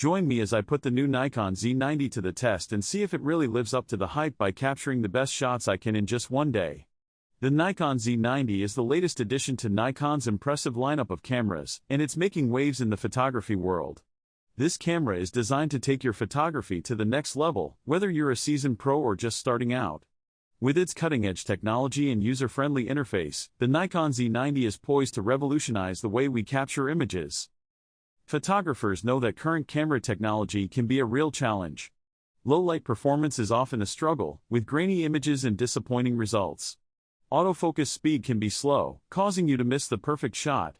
Join me as I put the new Nikon Z90 to the test and see if it really lives up to the hype by capturing the best shots I can in just one day. The Nikon Z90 is the latest addition to Nikon's impressive lineup of cameras, and it's making waves in the photography world. This camera is designed to take your photography to the next level, whether you're a seasoned pro or just starting out. With its cutting-edge technology and user-friendly interface, the Nikon Z90 is poised to revolutionize the way we capture images. Photographers know that current camera technology can be a real challenge. Low-light performance is often a struggle, with grainy images and disappointing results. Autofocus speed can be slow, causing you to miss the perfect shot.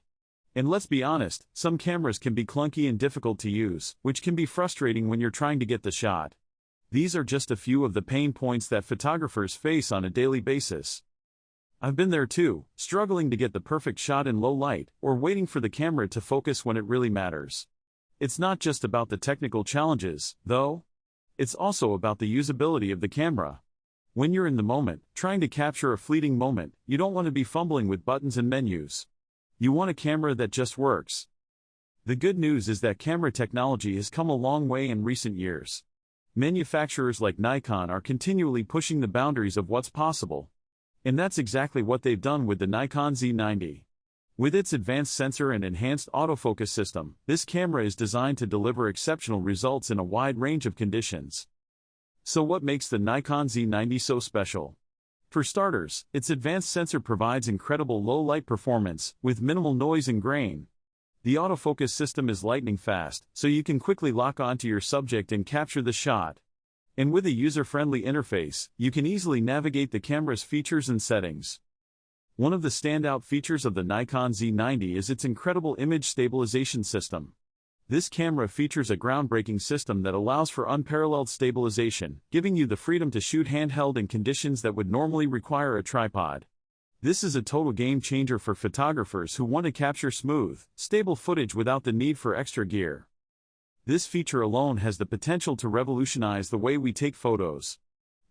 And let's be honest, some cameras can be clunky and difficult to use, which can be frustrating when you're trying to get the shot. These are just a few of the pain points that photographers face on a daily basis. I've been there too, struggling to get the perfect shot in low light, or waiting for the camera to focus when it really matters. It's not just about the technical challenges, though. It's also about the usability of the camera. When you're in the moment, trying to capture a fleeting moment, you don't want to be fumbling with buttons and menus. You want a camera that just works. The good news is that camera technology has come a long way in recent years. Manufacturers like Nikon are continually pushing the boundaries of what's possible. And that's exactly what they've done with the Nikon Z90. With its advanced sensor and enhanced autofocus system, this camera is designed to deliver exceptional results in a wide range of conditions. So what makes the Nikon Z90 so special? For starters, its advanced sensor provides incredible low-light performance, with minimal noise and grain. The autofocus system is lightning fast, so you can quickly lock onto your subject and capture the shot. And with a user-friendly interface, you can easily navigate the camera's features and settings. One of the standout features of the Nikon Z90 is its incredible image stabilization system. This camera features a groundbreaking system that allows for unparalleled stabilization, giving you the freedom to shoot handheld in conditions that would normally require a tripod. This is a total game changer for photographers who want to capture smooth, stable footage without the need for extra gear. This feature alone has the potential to revolutionize the way we take photos.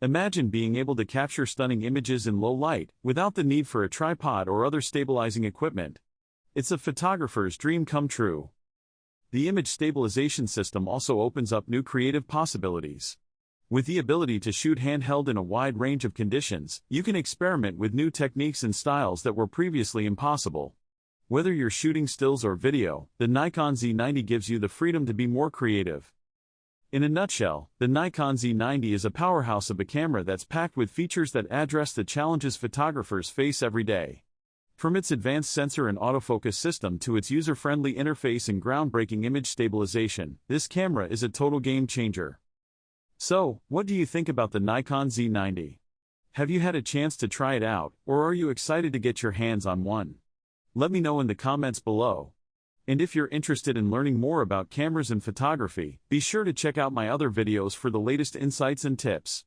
Imagine being able to capture stunning images in low light, without the need for a tripod or other stabilizing equipment. It's a photographer's dream come true. The image stabilization system also opens up new creative possibilities. With the ability to shoot handheld in a wide range of conditions, you can experiment with new techniques and styles that were previously impossible. Whether you're shooting stills or video, the Nikon Z90 gives you the freedom to be more creative. In a nutshell, the Nikon Z90 is a powerhouse of a camera that's packed with features that address the challenges photographers face every day. From its advanced sensor and autofocus system to its user-friendly interface and groundbreaking image stabilization, this camera is a total game changer. So, what do you think about the Nikon Z90? Have you had a chance to try it out, or are you excited to get your hands on one? Let me know in the comments below. And if you're interested in learning more about cameras and photography, be sure to check out my other videos for the latest insights and tips.